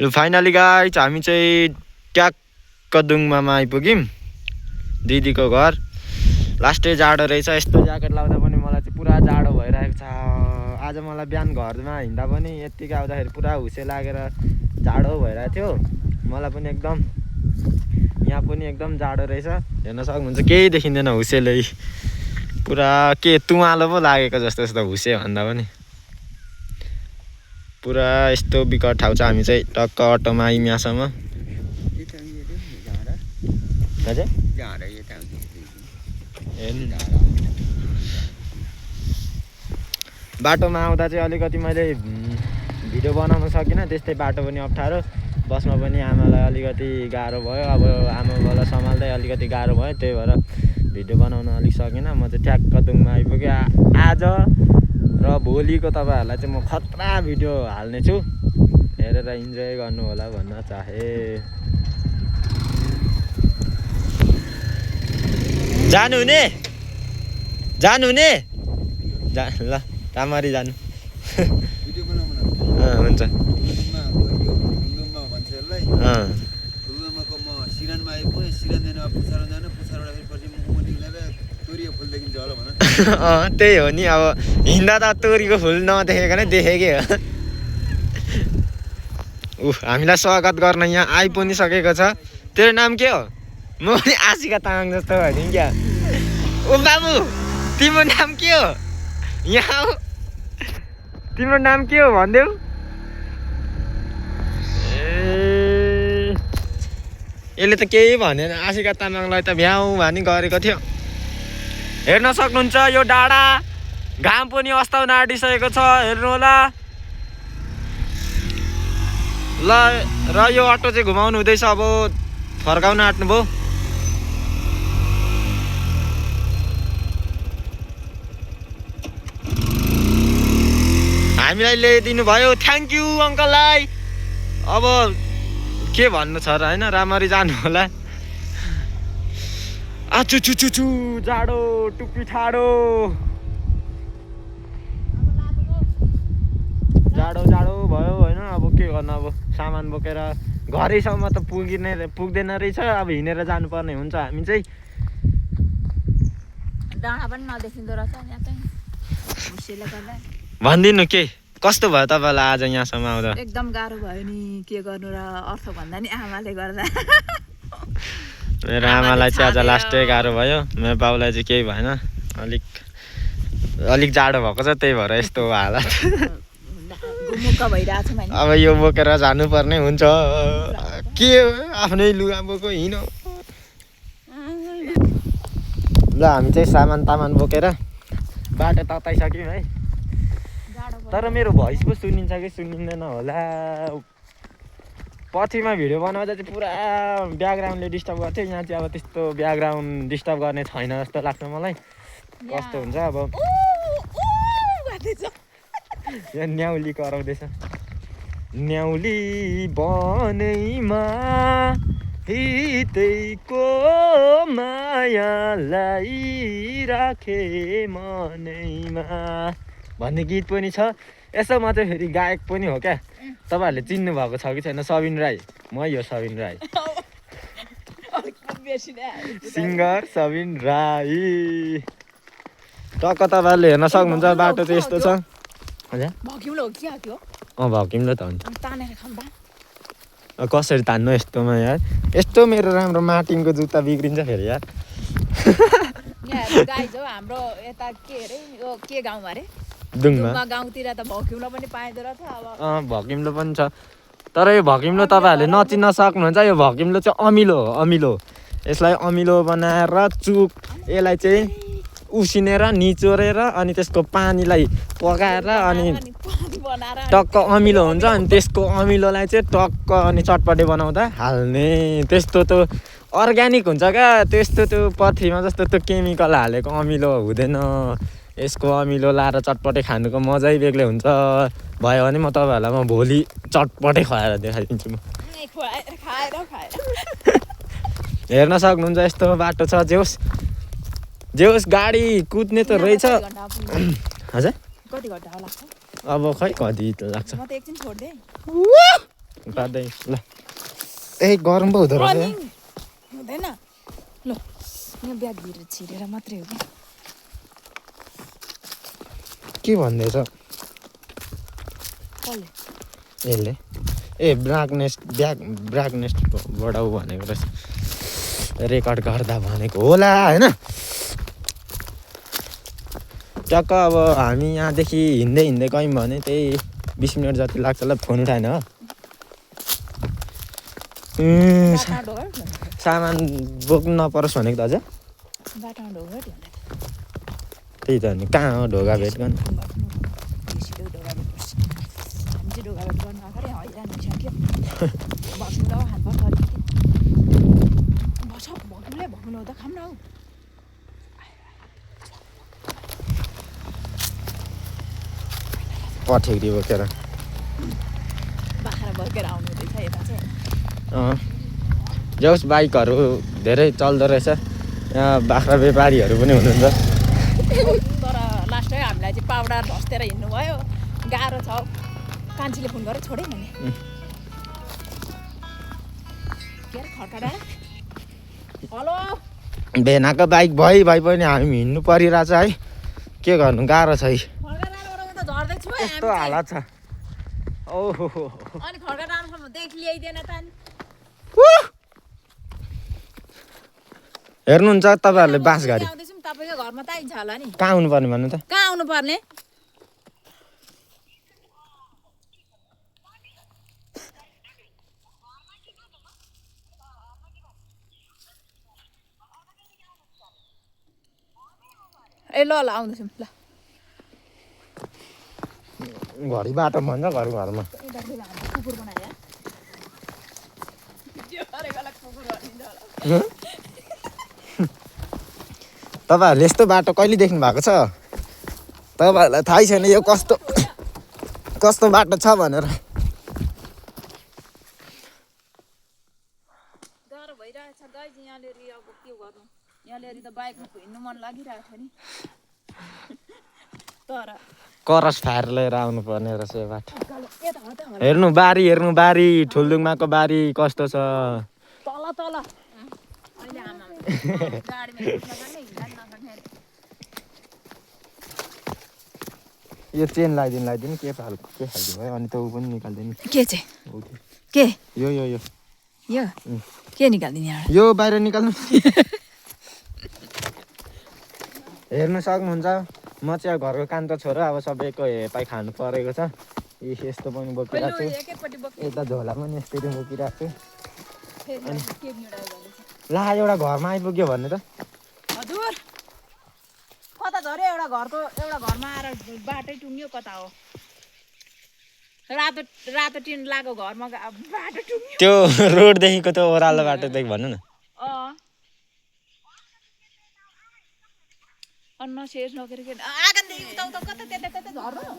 Finally guys हामी चाहिँ ट्याक्क दुङमामा आइपुग्यौँ दिदीको घर। लास्टै जाडो रहेछ। यस्तो ज्याकेट लाउँदा पनि मलाई चाहिँ पुरा जाडो भइरहेको छ। आज मलाई बिहान घरमा हिँड्दा पनि यत्तिकै आउँदाखेरि पुरा हुसे लागेर जाडो भइरहेको थियो। मलाई पनि एकदम यहाँ पनि एकदम जाडो रहेछ। हेर्न सक्नुहुन्छ केही देखिँदैन हुसेलै पुरा के तुवालो पो लागेको जस्तो जस्तो हुसे भन्दा पनि पुरा यस्तो बिकट ठाउँ छ। हामी चाहिँ टक्क अटोमा आयौँ यहाँसम्म। बाटोमा आउँदा चाहिँ अलिकति मैले भिडियो बनाउन सकिनँ। त्यस्तै बाटो पनि अप्ठ्यारो, बसमा पनि आमालाई अलिकति गाह्रो भयो। अब आमाबालाई सम्हाल्दै अलिकति गाह्रो भयो, त्यही भएर भिडियो बनाउन अलिक सकिनँ। म चाहिँ ट्याक्क दुङमा आइपुगेँ आज र भोलिको तपाईँहरूलाई चाहिँ म खतरा भिडियो हाल्नेछु। हेरेर इन्जोय गर्नु होला भन्न चाहे। जानुहुने ल राम्ररी जानु। हुन्छ त्यही हो नि। अब हिँड्दा त तोरीको फुल नदेखेको नै देखेकै हो। हामीलाई स्वागत गर्न यहाँ आइ पनि सकेको छ। तेरो नाम के हो? म पनि आशिका तामाङ जस्तो भइदिउँ क्या। ओ बाबु तिम्रो नाम के हो? यहाँ तिम्रो नाम के हो भनिदेऊ। यसले त केही भनेन। आशिका तामाङलाई त भ्याउ भनी गरेको थियो। हेर्न सक्नुहुन्छ यो डाँडा घाम पनि अस्ताउन आँटिसकेको छ। हेर्नु होला ल। र यो अटो चाहिँ घुमाउनु हुँदैछ। अब फर्काउन आँट्नुभयो। हामीलाई ल्याइदिनु भयो, थ्याङ्क यू अङ्कललाई। अब के भन्नु छ र होइन, राम्ररी जानु होला। आचु चुचुचु जाडो टुप्पी ठाडो जाडो जाडो भयो होइन। अब के गर्नु, अब सामान बोकेर घरैसम्म त पुग्दैन रहेछ। अब हिँडेर जानुपर्ने हुन्छ। हामी चाहिँ डाँडा पनि नदेखिँदो रहेछ यहाँ चाहिँ हुसेले गर्दा। भनिदिनु के कस्तो भयो तपाईँलाई आज यहाँसम्म आउँदा? एकदम गाह्रो भयो नि, के गर्नु र। अर्थ भन्दा नि आमाले गर्दा। मेरो आमालाई चाहिँ आज लास्टै गाह्रो भयो। मेरो बाउलाई चाहिँ केही भएन। अलिक जाडो भएको छ, त्यही भएर यस्तो हालत। अब यो बोकेर जानुपर्ने हुन्छ। के आफ्नै लुगा बोको हिँड्यो। ल हामी चाहिँ सामान तामान बोकेर बाटो तताइसक्यौँ है। तर मेरो भोइस पो सुनिन्छ कि सुनिँदैन होला। पछिमा भिडियो बनाउँदा चाहिँ पुरा ब्याकग्राउन्डले डिस्टर्ब गर्थ्यो। यहाँ चाहिँ अब त्यस्तो ब्याकग्राउन्ड डिस्टर्ब गर्ने छैन जस्तो लाग्छ मलाई। कस्तो हुन्छ अब यहाँ न्याउली कराउँदैछ। न्याउली बनैमा हितैको मायालाई राखे मनैमा भन्ने गीत पनि छ। यसो म चाहिँ फेरि गायक पनि हो क्या। तपाईँहरूले चिन्नु भएको छ कि छैन? सबिन राई। म यो सबिन राई, सिङ्गर सबिन राई। टक्क तपाईँहरूले हेर्न सक्नुहुन्छ बाटो चाहिँ यस्तो छ। भकिमलो त हुन्छ। कसरी तान्नु यस्तोमा यार? यस्तो मेरो राम्रो मार्टिनको जुत्ता बिग्रिन्छ फेरि यार। हाम्रो यता के अरे यो के गाउँ अरे दुङमा गाउँतिर त भकिम्लो पनि पाइँदो रहेछ। अब भकिम्लो पनि छ। तर यो भकिम्लो तपाईँहरूले नचिन्न सक्नुहुन्छ। यो भकिम्लो चाहिँ अमिलो हो, अमिलो। यसलाई अमिलो बनाएर यसलाई चाहिँ उसिनेर निचोरेर अनि त्यसको पानीलाई पकाएर अनि टक्क अमिलो हुन्छ। अनि त्यसको अमिलोलाई चाहिँ टक्क अनि चटपटे बनाउँदा हाल्ने। त्यस्तो त अर्ग्यानिक हुन्छ क्या। त्यस्तो त्यो पथरीमा जस्तो त्यो केमिकल हालेको अमिलो हुँदैन। यसको अमिलो लाएर चटपटे खानुको मजै बेग्लै हुन्छ। भयो भने म तपाईँहरूलाई म भोलि चटपटे खुवाएर देखाइदिन्छु। म हेर्न सक्नुहुन्छ यस्तो बाटो छ। जेहोस् गाडी कुद्ने त रहेछ। हजुर कति घन्टा लाग्छ? अब खै कति लाग्छ? म त एकछिन छोड्दै। पार्दै ल ए गरम पो हुँदो रहेछ हुँदैन ल यहाँ ब्याग छिरेर मात्रै हो के भन्दैछ कसले यसले ए ब्राइटनेस बढाऊ भनेको रहेछ रेकर्ड गर्दा भनेको होला होइन टक्क अब हामी यहाँदेखि हिँड्दै गयौँ भने त्यही 20 मिनट जति लाग्छ होला फोन उठाएन हो सामान बोक्नु नपरोस् भनेको त अझ बाटोमा ढोगा भेट त्यही त नि कहाँ हो ढोगा भेट गर्नु ढोगा भेट गर्नु आएको हैरान भइसक्यो भक्नु हात बस भक्नुले भक्नु त खाऊँ न हौ पठेक्री बोकेर बाख्रा बोकेर आउनु हुँदैछ यता चाहिँ जस बाइकहरू धेरै चल्दो रहेछ यहाँ बाख्रा व्यापारीहरू पनि हुनुहुन्छ तर लास्टै हामीलाई चाहिँ पाउडा धस्तेर हिँड्नु भयो गाह्रो छ कान्छीले फोन गरेर छोडेँ मैले के अरे खड्का डाँडा हेलो भेनाको बाइक भइ पनि हामी हिँड्नु परिरहेछ है के गर्नु गाह्रो छ है यस्तो हालत छ ओहो अनि खड्का डाँडासम्म देख ल्याइदिएन त हेर्नुहुन्छ तपाईँहरूले बास गाडी आउँदैछौँ तपाईँको घरमा त आइन्छ होला नि कहाँ आउनुपर्ने भन्नु त कहाँ आउनु पर्ने ए ल आउँदैछौँ ल घरि बाटो भन्छ घरमा कुकुर बनायो तपाईँहरूले यस्तो बाटो कहिले देख्नु भएको छ तपाईँहरूलाई थाहै छैन यो कस्तो बाटो छ भनेर डर भइरहेछ गाइज यहाँनिर अब के गर्नु यहाँनिर त बाइकमा हिँड्नु मन लागिरहेको थियो नि तर करस फायर लिएर आउनु पर्ने रहेछ यो बाटो हेर्नु बारी ठुल्दुङमाको बारी कस्तो छ तल तल अहिले आमा गाडीमा यो चेन लगाइदिनु के खालको भयो अनि त ऊ पनि निकालिदिनु के चाहिँ के यो के निकालिदिने यहाँ यो बाहिर निकाल्नु हेर्नु सक्नुहुन्छ म चाहिँ घरको कान्तो छोरा अब सबैको हेपाइ खानु परेको छ यस्तो पनि बोकिरहेको छु यता झोला पनि यस्तरी बोकिरहेको छु ला एउटा घरमा आइपुग्यो भन्ने त हजुर कता झऱ्यो एउटा घरमा आएर बाटै टुङ्ग्यो कता हो रातो टिन लागेको घरमा बाटो टुङ्ग्यो त्यो रोडदेखिको त्यो ओह्रालो बाटोदेखि भन्नु न अन्न शेष नगरेर आँगनदेखि उता कता त्यता झर्नु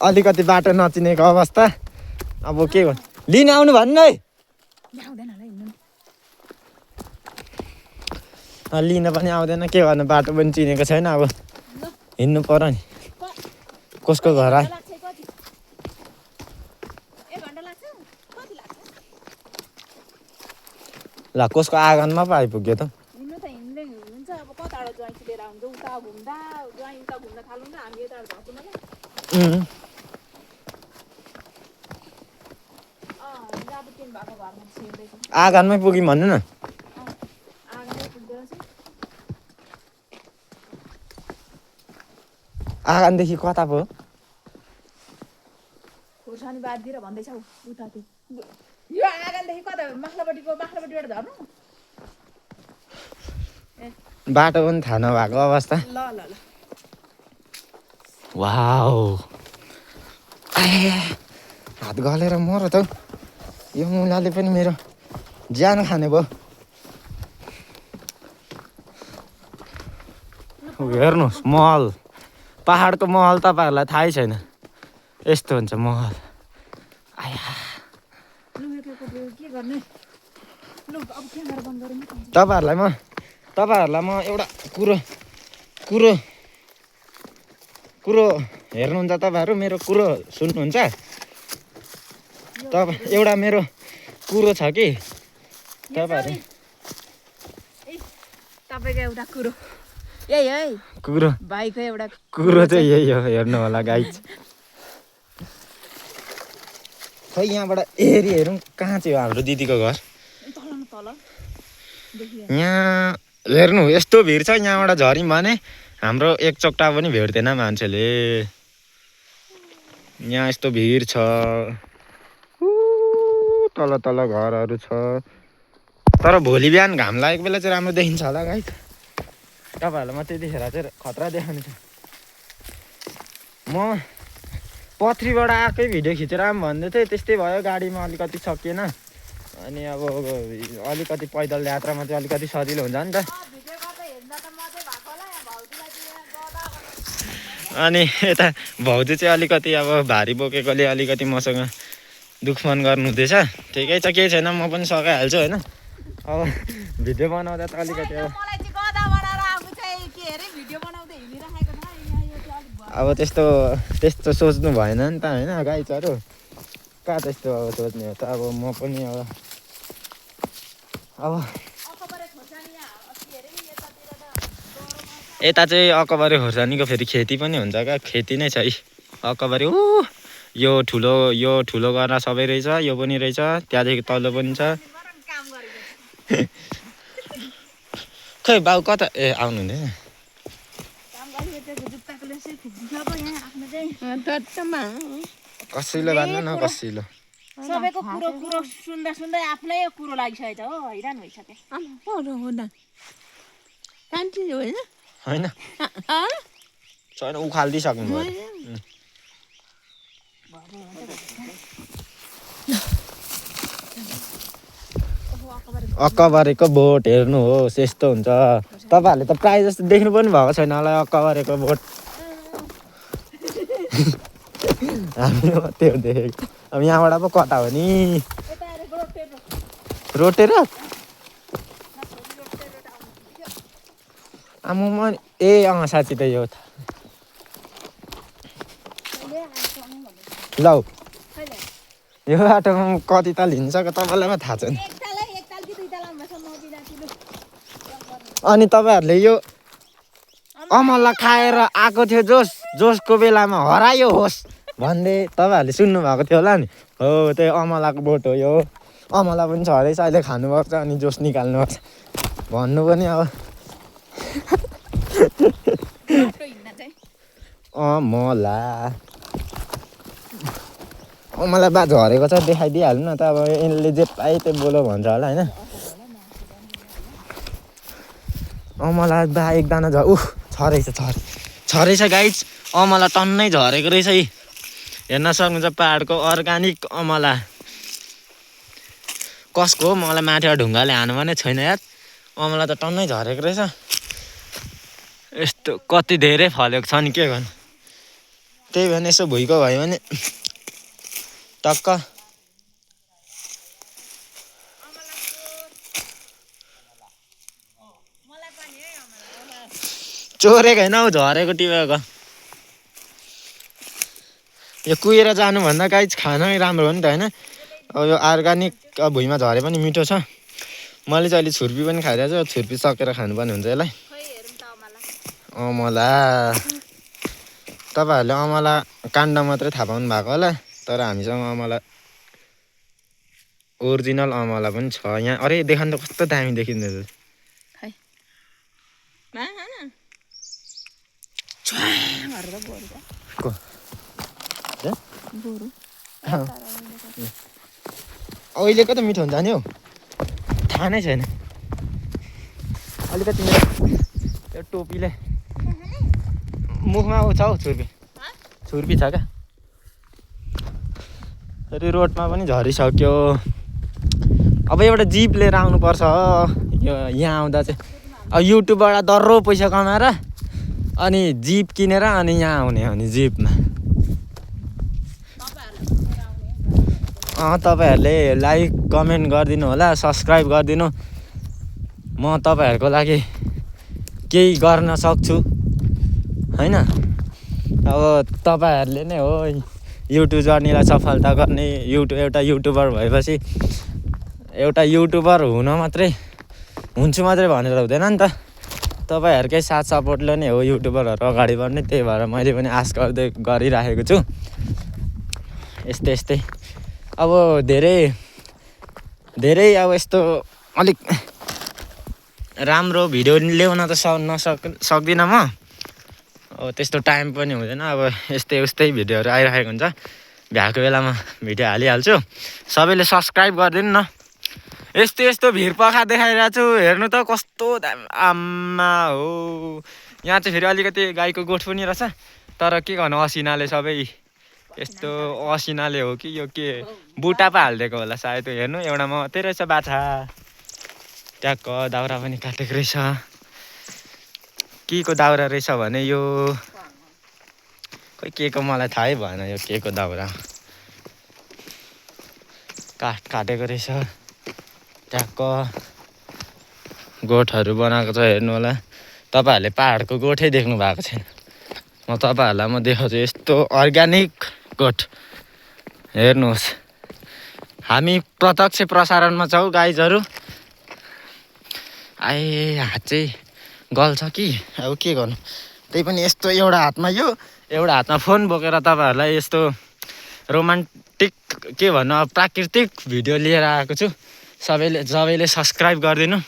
अलिकति बाटो नचिनेको अवस्था अब के गर्नु लिन आउनु भन्नु है लिन पनि आउँदैन के गर्नु बाटो पनि चिनेको छैन अब हिँड्नु पर्यो नि कसको घर आयो ल कसको आँगनमा पो आइपुग्यो त हिँड्नु त हिँड्दै हुन्छ अब कताबाट ज्वाइँ लिएर आउँछ उता घुम्दा ज्वाइँ उता घुम्न थालौँ न हामी यताबाट झर्छौँ न आँगनमै पुग्यौँ भन्नु न आँगनदेखि कता पो खोर्सानी बाँधिदिएर भन्दैछ उता यो आँगनदेखि कता बाख्रापट्टिबाट झर्नु बाटो पनि थाहा नभएको अवस्था ल वाउ हात गलेर मर त यो मुलाले पनि मेरो ज्यान खाने भयो हेर्नुहोस् महल पहाडको महल तपाईँहरूलाई थाहै छैन यस्तो हुन्छ महल तपाईँहरूलाई म एउटा कुरो कुरो हेर्नुहुन्छ तपाईँहरू मेरो कुरो सुन्नुहुन्छ एउटा मेरो कुरो छ कि तपाईँहरू तपाईँको एउटा कुरो यही है कुरो भाइको एउटा कुरो चाहिँ यही हो हेर्नु होला गाइज खै यहाँबाट हेरी हेरौँ कहाँ चाहिँ हो हाम्रो दिदीको घर तल यहाँ हेर्नु यस्तो भिड छ यहाँबाट झऱ्यौँ भने हाम्रो एक चोक्टा पनि भेट्दैन मान्छेले यहाँ यस्तो भिड छ तल तल घरहरू छ तर भोलि बिहान घाम लागेको बेला चाहिँ राम्रो देखिन्छ होला गाइस तपाईँहरूलाई म त्यतिखेर चाहिँ खतरा देखाउने छु म पथरीबाट आएकै भिडियो खिचेर आऊँ भन्दै थिएँ त्यस्तै भयो गाडीमा अलिकति सकिएन अनि अब अलिकति पैदल यात्रामा चाहिँ अलिकति सजिलो हुन्छ नि त अनि यता भाउजू चाहिँ अलिकति अब भारी बोकेकोले अलिकति मसँग दुखमन गर्नु हुँदैछ ठिकै छ केही छैन म पनि सघाइहाल्छु होइन अब भिडियो बनाउँदा त अलिकति अब त्यस्तो सोच्नु भएन नि त होइन गाइजहरू कहाँ त्यस्तो अब सोच्ने हो त अब म पनि अब यता चाहिँ अकबरे खोर्सानीको फेरि खेती पनि हुन्छ क्या खेती नै छ अकबरे यो ठुलो गरेर सबै रहेछ यो पनि रहेछ त्यहाँदेखि तल्लो पनि छ खै बाउ कता आउनु हुँदैन कसिलो बाँध्नु न कसिलो सबैको कुरो सुन्दा आफ्नै कुरो लागिसकेछ हो हैरान भइसक्यो होइन छैन उखालिदिइसक्नु भयो अकबरेको बोट हेर्नु होस् यस्तो हुन्छ तपाईँहरूले त प्रायः जस्तो देख्नु पनि भएको छैन होला अकबरेको बोट हामी मात्रै हो देखेको अब यहाँबाट पो कता हो नि रोटेर आमा साँच्ची त यो त लौ यो बाटोमा कति ताल हिँड्छ तपाईँलाई पनि थाहा छ नि अनि तपाईँहरूले यो अमला खाएर आएको थियो जोसको बेलामा हरायो होस् भन्दै तपाईँहरूले सुन्नुभएको थियो होला नि हो त्यही अमलाको बोट हो यो अमला पनि छँदैछ अहिले खानुपर्छ अनि जोस निकाल्नुपर्छ भन्नु पनि अब अमला बा झरेको छ देखाइदिइहाल्नु न त अब यिनले जे पाए त्यो बोलो भन्छ होला होइन अमला बा एकजना छरेछ गाइज अमला टन्नै झरेको रहेछ है हेर्न सक्नुहुन्छ पहाडको अर्ग्यानिक अमला कसको हो मलाई माथिबाट ढुङ्गाले हानु भने छैन यार अमला त टन्नै झरेको रहेछ यस्तो कति धेरै फलेको छ नि के गर्नु त्यही भने यसो भुइँको भयो भने टक्क चोरेको होइन हौ झरेको टिपेको यो कुहिएर जानुभन्दा गाइज खानै राम्रो हो नि त होइन अब यो अर्ग्यानिक भुइँमा झरे पनि मिठो छ मैले चाहिँ अहिले छुर्पी पनि खाइरहेको छु छुर्पी सकेर खानुपर्ने हुन्छ यसलाई अमला तपाईँहरूले अमला काण्ड मात्रै थाहा पाउनु भएको होला तर हामीसँग अमला ओरिजिनल अमला पनि छ यहाँ अरे देखान त कस्तो दामी देखिँदैछ अहिलेको त मिठो हुन्छ नि हौ थाहा नै छैन अलिकति मेरो यो टोपीले मुखमा छ हौ छुर्पी छ क्या फेरि रोडमा पनि झरिसक्यो अब एउटा जिप लिएर आउनुपर्छ यो यहाँ आउँदा चाहिँ अब युट्युबबाट दर्रो पैसा कमाएर अनि जिप किनेर अनि यहाँ आउने हो नि जिपमा तपाईँहरूले लाइक कमेन्ट गरिदिनु होला सब्सक्राइब गरिदिनु म तपाईँहरूको लागि केही गर्न सक्छु होइन अब तपाईँहरूले नै हो युट्युब जर्नीलाई सफलता गर्ने एउटा युट्युबर भएपछि एउटा युट्युबर हुन मात्रै हुन्छु मात्रै भनेर हुँदैन नि त। तपाईँहरूकै साथ सपोर्टले नै हो युट्युबरहरू अगाडि बढ्ने। त्यही भएर मैले पनि आश गरिराखेको छु। यस्तै अब धेरै अब यस्तो अलिक राम्रो भिडियो ल्याउन त सक्दिनँ म। अब त्यस्तो टाइम पनि हुँदैन। अब यस्तै भिडियोहरू आइरहेको हुन्छ। भ्याएको बेलामा भिडियो हालिहाल्छु। सबैले सब्सक्राइब गरिदिनु न। यस्तो भिरपखा देखाइरहेको छु। हेर्नु त कस्तो आम्मा हो। यहाँ चाहिँ फेरि अलिकति गाईको गोठ पनि रहेछ। तर के गर्नु असिनाले सबै यस्तो असिनाले हो कि यो के बुटा पो हालिदिएको होला सायद। हेर्नु एउटा मात्रै रहेछ बाछा। ट्याक्क दाउरा पनि काटेको रहेछ। के को दाउरा रहेछ भने यो खोइ के को मलाई थाहै भएन। यो के को दाउरा काटेको रहेछ। ट्याक्क गोठहरू बनाएको छ। हेर्नु होला तपाईँहरूले पाहाडको गोठै देख्नु भएको छैन। म तपाईँहरूलाई म देखाउँछु यस्तो अर्ग्यानिक गोठ। हेर्नुहोस् हामी प्रत्यक्ष प्रसारणमा छौँ गाइजहरू। हात चाहिँ गल्छ कि अब के गर्नु। त्यही पनि यस्तो एउटा हातमा यो एउटा हातमा फोन बोकेर तपाईँहरूलाई यस्तो रोमान्टिक के भन्नु अब प्राकृतिक भिडियो लिएर आएको छु। सबैले सब्सक्राइब गरिदिनु।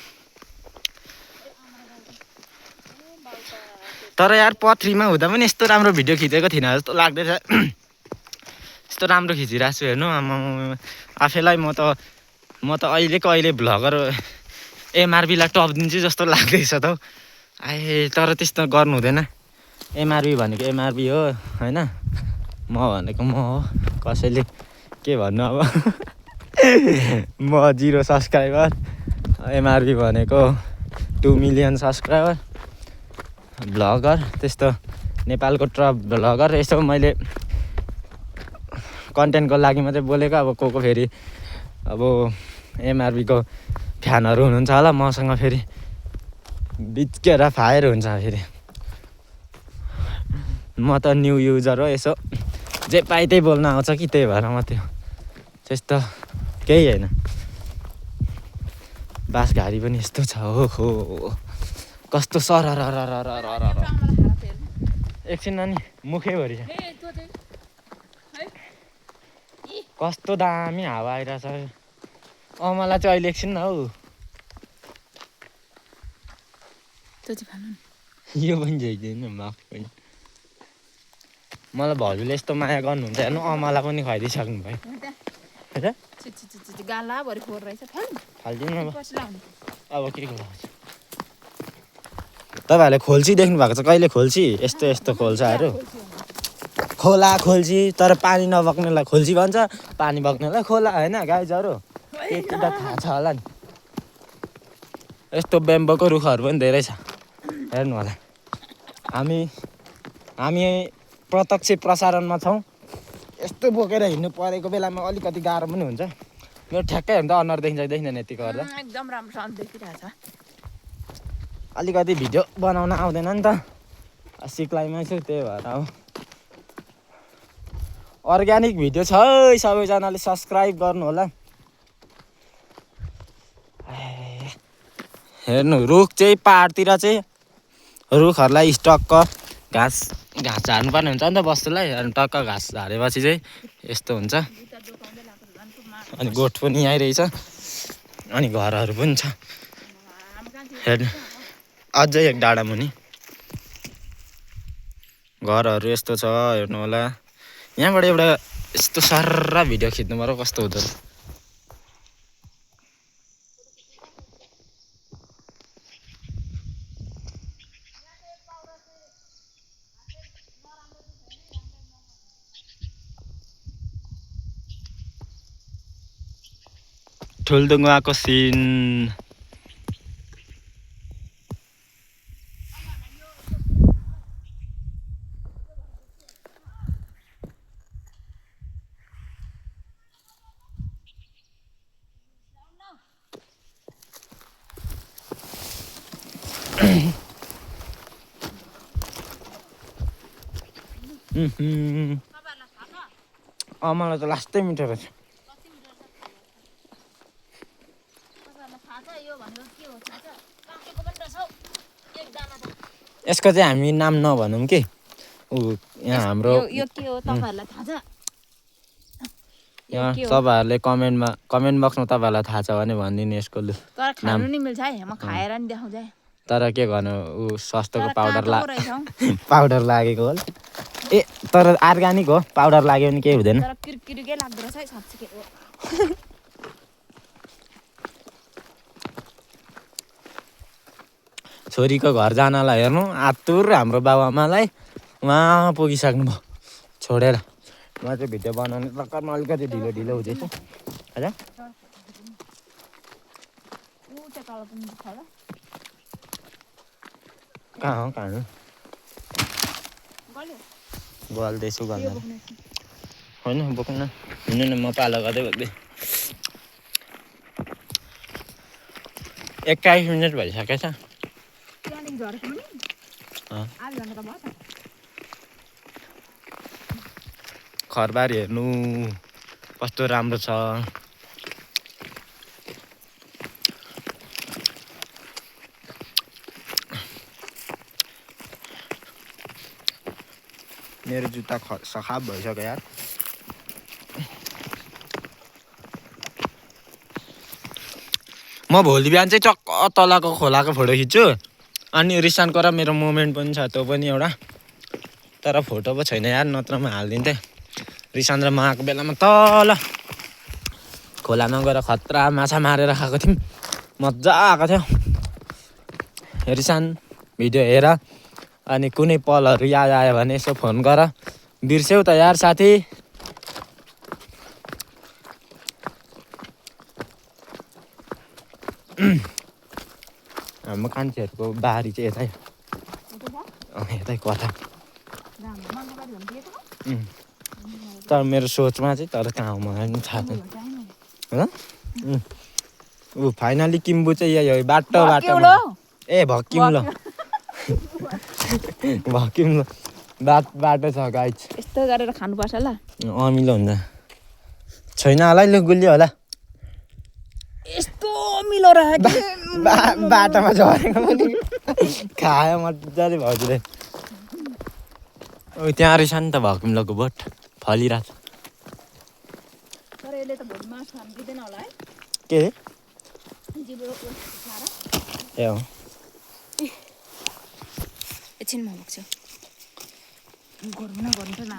तर यार पथरीमा हुँदा पनि यस्तो राम्रो भिडियो खिचेको थिइनँ जस्तो लाग्दैछ। यस्तो राम्रो खिचिरहेको छु। हेर्नु आफैलाई म त अहिले भ्लगर एमआरपीलाई टप दिन्छु जस्तो लाग्दैछ त। तर त्यस्तो गर्नु हुँदैन। एमआरपी भनेको एमआरपी हो होइन। म भनेको म हो। कसैले के भन्नु अब। म 0 सब्सक्राइबर। एमआरपी भनेको 2 मिलियन सब्सक्राइबर भ्लगर। त्यस्तो नेपालको टप भ्लगर। यसो मैले कन्टेन्टको लागि मात्रै बोलेको। अब को फेरि अब एमआरपीको फ्यानहरू हुनुहुन्छ होला। मसँग फेरि बिचकेर फायर हुन्छ फेरि। म त न्यू युजर हो। यसो जे पाए त्यही बोल्न आउँछ कि त्यही भएर म त्यो त्यस्तो केही होइन। बाँसघारी पनि यस्तो छ हो कस्तो सरर एकछिन नानी मुखैभरि छ। कस्तो दामी हावा आइरहेछ। मलाई चाहिँ अहिले एकछिन न हौ यो पनि झैकिँदैन माफ पनि। मलाई भाउजूले यस्तो माया गर्नुहुन्छ हेर्नु। अमला पनि खुवाइदिइसक्नु भयो। फालिदिनु अब के गर्छ। तपाईँहरूले खोल्ची देख्नु भएको छ कहिले खोल्ची। यस्तो खोल्छाहरू खोल्ची। तर पानी नबग्नेलाई खोल्ची भन्छ। पानी बग्नेलाई खोला होइन गाइजहरू। त्यति त थाहा छ होला नि। यस्तो बेम्बोको रुखहरू पनि धेरै छ। हेर्नु होला हामी प्रत्यक्ष प्रसारणमा छौँ। यस्तो बोकेर हिँड्नु परेको बेलामा अलिकति गाह्रो पनि हुन्छ। मेरो ठ्याक्कै हेर्नु त अनुहार देखिन्छ देखिँदैन यति गर्दा। एकदम राम्रोसँग देखिरहेछ। अलिकति भिडियो बनाउन आउँदैन नि त। सिक्लाइमै छु त्यही भएर अब अर्ग्यानिक भिडियो छ है। सबैजनाले सब्सक्राइब गर्नु होला। हेर्नु रुख चाहिँ पाहाडतिर चाहिँ रुखहरूलाई टक्क घाँस झार्नुपर्ने हुन्छ नि त बस्तुलाई। अनि टक्क घाँस झारेपछि चाहिँ यस्तो हुन्छ। अनि गोठ पनि आइरहेछ। अनि घरहरू पनि छ। हेर्नु अझै एक डाँडा मुनि घरहरू यस्तो छ। हेर्नु होला यहाँबाट एउटा यस्तो सर्रा भिडियो खिच्नु पर्यो कस्तो हुँदो रहेछ। ठुल्दुङ्गाको सिन तपाईँहरूलाई थाहा छ मलाई त लास्टै मिठो रहेछ कति मिटर छ तपाईँहरूलाई थाहा छ यो भनेको के हो थाहा छ काटेको पनि रहेछ हौ एकजना त यसको चाहिँ हामी नाम नभनौँ कि यहाँ हाम्रो यो के हो तपाईँहरूलाई थाहा छ यहाँ तपाईँहरूले कमेन्ट बक्समा तपाईँहरूलाई थाहा छ भने भनिदिनु यसको लु तर खानु नि मिल्छ है म खाएर नि देखाउँछ है तर के गर्नु सस्तोको पाउडर रहेछ हौ पाउडर लागेको हो ए तर अर्ग्यानिक हो पाउडर लाग्यो भने केही हुँदैन तर किरकिरिकै लाग्दो रहेछ है साँच्चै हो छोरीको घर जानलाई हेर्नु आतुर हाम्रो बाबुआमालाई उहाँ पुगिसक्नुभयो छोडेर म चाहिँ भिडियो बनाउने प्रकारमा अलिकति ढिलो हुँदैछ हजुर कहाँ हो कहाँ गल्दैछु गर्नु होइन बोक्नु हुनु न म पालो गर्दै बोक्दै 21 मिनट भइसकेछ घरबारी हेर्नु कस्तो राम्रो छ मेरो जुत्ता सखाप भइसक्यो यार म भोलि बिहान चाहिँ चक्क तलको खोलाको फोटो खिच्छु अनि रिसानको र मेरो मोमेन्ट पनि छ त्यो पनि एउटा तर फोटो पो छैन यार नत्र म हालिदिन्थेँ रिसान र म आएको बेलामा तल खोलामा गएर खतरा माछा मारेर खाएको थियौँ मजा आएको थियो रिसान भिडियो हेर अनि कुनै पलहरू याद आयो भने यसो फोन गर बिर्स्यौ त यार साथी हाम्रो कान्छेहरूको बारी चाहिँ यतै यतै कता तर मेरो सोचमा चाहिँ तर कहाँ हो मलाई पनि थाहा छैन फाइनली किम्बु चाहिँ यही हो बाटो ए भक्किम्लो भक्किम्लो बाटो छ गाइस यस्तो गरेर खानुपर्छ ल अमिलो हुन्छ छैन होला लु गुलियो होला यस्तो मिलो बाटोमा झरेको पनि खायो मजाले भाउजूले त्यहाँ रहेछ नि त भक्किम्लोको बोट फलिरहेको तर यसले त भोलि मासु खानु दिँदैन होला है के अरे ए हो एकछिनमा बोक्छु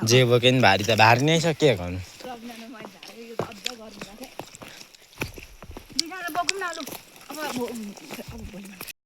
जे बोक्यो नि भारी त भारी नै छ के गर्नु बोक्नु न लु अब